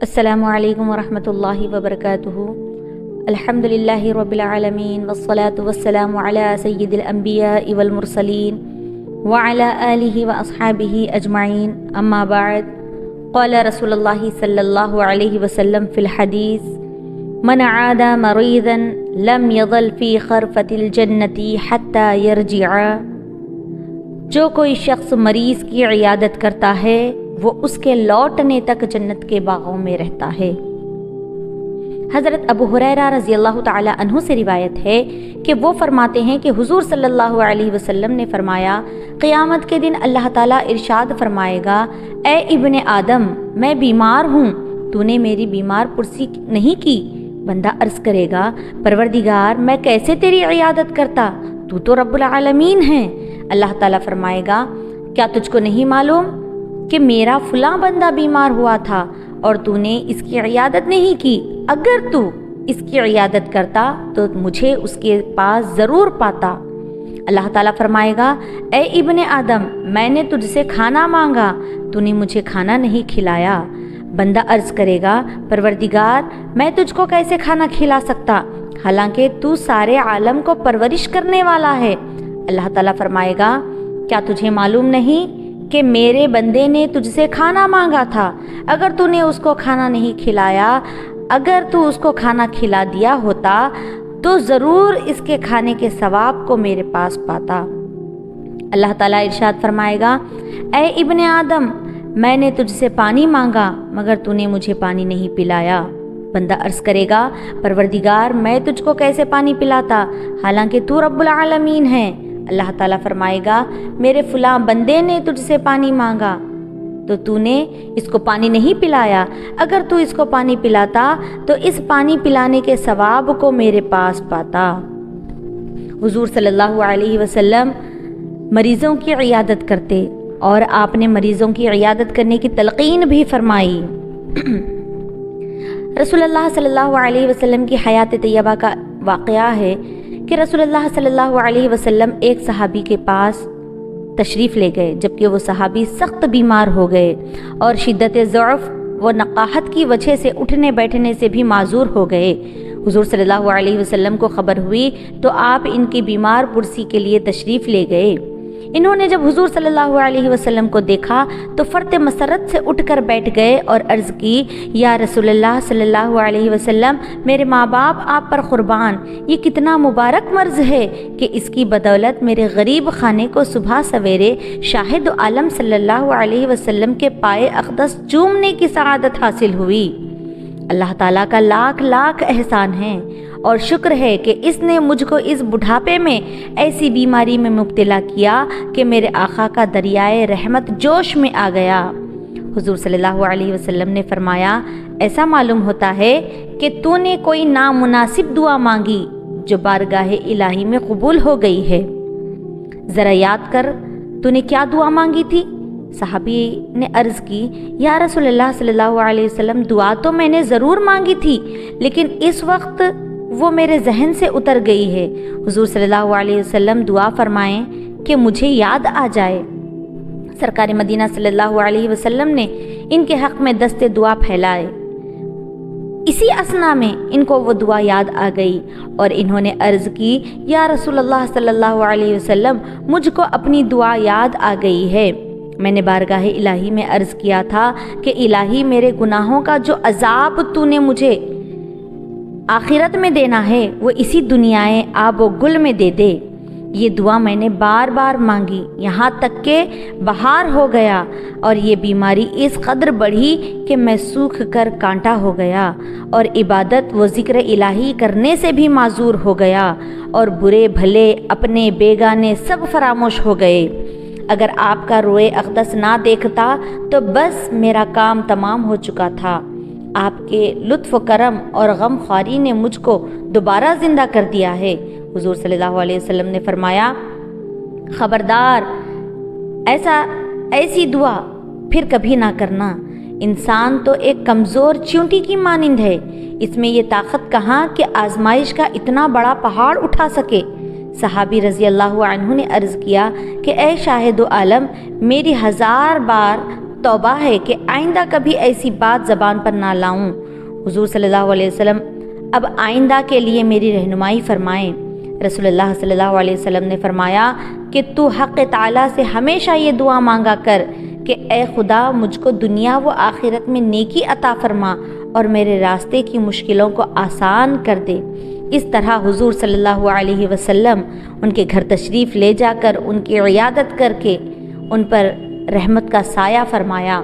السلام علیکم ورحمۃ اللہ وبرکاتہ۔ الحمدللہ رب العالمین والصلاة والسلام علی سید الانبیاء والمرسلین وعلی آلہ واصحابہ اجمعین، اما بعد، قال رسول اللہ صلی اللہ علیہ وسلم فی الحدیث: من عاد مریضا لم یظل فی خرفۃ الجنۃ حتی یرجع۔ جو کوئی شخص مریض کی عیادت کرتا ہے وہ اس کے لوٹنے تک جنت کے باغوں میں رہتا ہے۔ حضرت ابو ہریرہ رضی اللہ تعالی عنہ سے روایت ہے کہ وہ فرماتے ہیں کہ حضور صلی اللہ علیہ وسلم نے فرمایا، قیامت کے دن اللہ تعالیٰ ارشاد فرمائے گا: اے ابن آدم، میں بیمار ہوں، تو نے میری بیمار پرسی نہیں کی۔ بندہ عرض کرے گا: پروردگار، میں کیسے تیری عیادت کرتا، تو تو رب العالمین ہے۔ اللہ تعالیٰ فرمائے گا: کیا تجھ کو نہیں معلوم کہ میرا فلاں بندہ بیمار ہوا تھا اور تو نے اس کی عیادت نہیں کی؟ اگر تو اس کی عیادت کرتا تو مجھے اس کے پاس ضرور پاتا۔ اللہ تعالیٰ فرمائے گا: اے ابن آدم، میں نے تجھ سے کھانا مانگا، تو نے مجھے کھانا نہیں کھلایا۔ بندہ عرض کرے گا: پروردگار، میں تجھ کو کیسے کھانا کھلا سکتا، حالانکہ تو سارے عالم کو پرورش کرنے والا ہے۔ اللہ تعالیٰ فرمائے گا: کیا تجھے معلوم نہیں کہ میرے بندے نے تجھ سے کھانا مانگا تھا؟ اگر تو نے اس کو کھانا نہیں کھلایا، اگر تو اس کو کھانا کھلا دیا ہوتا تو ضرور اس کے کھانے کے ثواب کو میرے پاس پاتا۔ اللہ تعالیٰ ارشاد فرمائے گا: اے ابن آدم، میں نے تجھ سے پانی مانگا مگر تو نے مجھے پانی نہیں پلایا۔ بندہ عرض کرے گا: پروردگار، میں تجھ کو کیسے پانی پلاتا، حالانکہ تو رب العالمین ہے۔ اللہ تعالیٰ فرمائے گا: میرے فلاں بندے نے تجھ سے پانی مانگا تو نے اس کو پانی نہیں پلایا۔ اگر تو اس کو پانی پلاتا تو اس پانی پلانے کے ثواب کو میرے پاس پاتا۔ حضور صلی اللہ علیہ وسلم مریضوں کی عیادت کرتے اور آپ نے مریضوں کی عیادت کرنے کی تلقین بھی فرمائی۔ رسول اللہ صلی اللہ علیہ وسلم کی حیات طیبہ کا واقعہ ہے کہ رسول اللہ صلی اللہ علیہ وسلم ایک صحابی کے پاس تشریف لے گئے، جبکہ وہ صحابی سخت بیمار ہو گئے اور شدت ضعف و نقاہت کی وجہ سے اٹھنے بیٹھنے سے بھی معذور ہو گئے۔ حضور صلی اللہ علیہ وسلم کو خبر ہوئی تو آپ ان کی بیمار پرسی کے لیے تشریف لے گئے۔ انہوں نے جب حضور صلی اللہ علیہ وسلم کو دیکھا تو فرط مسرت سے اٹھ کر بیٹھ گئے اور عرض کی: یا رسول اللہ صلی اللہ علیہ وسلم، میرے ماں باپ آپ پر قربان، یہ کتنا مبارک مرض ہے کہ اس کی بدولت میرے غریب خانے کو صبح سویرے شاہد عالم صلی اللہ علیہ وسلم کے پائے اقدس چومنے کی سعادت حاصل ہوئی۔ اللہ تعالیٰ کا لاکھ لاکھ احسان ہے اور شکر ہے کہ اس نے مجھ کو اس بڑھاپے میں ایسی بیماری میں مبتلا کیا کہ میرے آقا کا دریائے رحمت جوش میں آ گیا۔ حضور صلی اللہ علیہ وسلم نے فرمایا: ایسا معلوم ہوتا ہے کہ تو نے کوئی نامناسب دعا مانگی جو بارگاہ الہی میں قبول ہو گئی ہے۔ ذرا یاد کر، تو نے کیا دعا مانگی تھی؟ صحابی نے عرض کی: یا رسول اللہ صلی اللہ علیہ وسلم، دعا تو میں نے ضرور مانگی تھی لیکن اس وقت وہ میرے ذہن سے اتر گئی ہے۔ حضور صلی اللہ علیہ وسلم دعا فرمائیں کہ مجھے یاد آ جائے۔ سرکار مدینہ صلی اللہ علیہ وسلم نے ان کے حق میں دست دعا پھیلائے۔ اسی اثنا میں ان کو وہ دعا یاد آ گئی اور انہوں نے عرض کی: یا رسول اللہ صلی اللہ علیہ وسلم، مجھ کو اپنی دعا یاد آ گئی ہے۔ میں نے بارگاہ الہی میں عرض کیا تھا کہ الہی، میرے گناہوں کا جو عذاب تو نے مجھے آخرت میں دینا ہے وہ اسی دنیا آب و گل میں دے دے۔ یہ دعا میں نے بار بار مانگی، یہاں تک کہ بہار ہو گیا اور یہ بیماری اس قدر بڑھی کہ میں سوکھ کر کانٹا ہو گیا اور عبادت و ذکر الہی کرنے سے بھی معذور ہو گیا اور برے بھلے اپنے بیگانے سب فراموش ہو گئے۔ اگر آپ کا روئے اقدس نہ دیکھتا تو بس میرا کام تمام ہو چکا تھا۔ آپ کے لطف و کرم اور غم خواری نے مجھ کو دوبارہ زندہ کر دیا ہے۔ حضور صلی اللہ علیہ وسلم نے فرمایا: خبردار، ایسی دعا پھر کبھی نہ کرنا۔ انسان تو ایک کمزور چیونٹی کی مانند ہے، اس میں یہ طاقت کہاں کہ آزمائش کا اتنا بڑا پہاڑ اٹھا سکے۔ صحابی رضی اللہ عنہ نے عرض کیا کہ اے شاہد و عالم، میری 1000 بار توبہ ہے کہ آئندہ کبھی ایسی بات زبان پر نہ لاؤں۔ حضور صلی اللہ علیہ وسلم اب آئندہ کے لیے میری رہنمائی فرمائیں۔ رسول اللہ صلی اللہ علیہ وسلم نے فرمایا کہ تو حق تعالیٰ سے ہمیشہ یہ دعا مانگا کر کہ اے خدا مجھ کو دنیا و آخرت میں نیکی عطا فرما اور میرے راستے کی مشکلوں کو آسان کر دے۔ اس طرح حضور صلی اللہ علیہ وسلم ان کے گھر تشریف لے جا کر ان کی عیادت کر کے ان پر رحمت کا سایہ فرمایا۔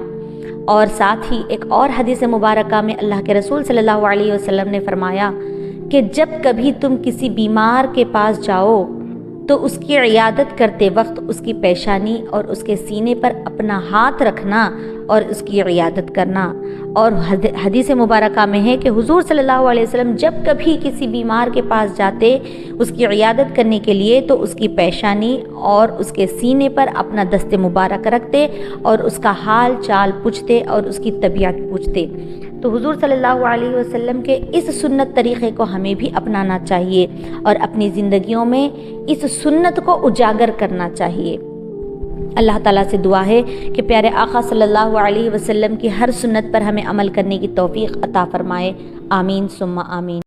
اور ساتھ ہی ایک اور حدیث مبارکہ میں اللہ کے رسول صلی اللہ علیہ وسلم نے فرمایا کہ جب کبھی تم کسی بیمار کے پاس جاؤ تو اس کی عیادت کرتے وقت اس کی پیشانی اور اس کے سینے پر اپنا ہاتھ رکھنا اور اس کی عیادت کرنا۔ اور حدیث مبارکہ میں ہے کہ حضور صلی اللہ علیہ وسلم جب کبھی کسی بیمار کے پاس جاتے اس کی عیادت کرنے کے لیے تو اس کی پیشانی اور اس کے سینے پر اپنا دست مبارک رکھتے اور اس کا حال چال پوچھتے اور اس کی طبیعت پوچھتے۔ تو حضور صلی اللہ علیہ وسلم کے اس سنت طریقے کو ہمیں بھی اپنانا چاہیے اور اپنی زندگیوں میں اس سنت کو اجاگر کرنا چاہیے۔ اللہ تعالیٰ سے دعا ہے کہ پیارے آقا صلی اللہ علیہ وسلم کی ہر سنت پر ہمیں عمل کرنے کی توفیق عطا فرمائے۔ آمین ثم آمین۔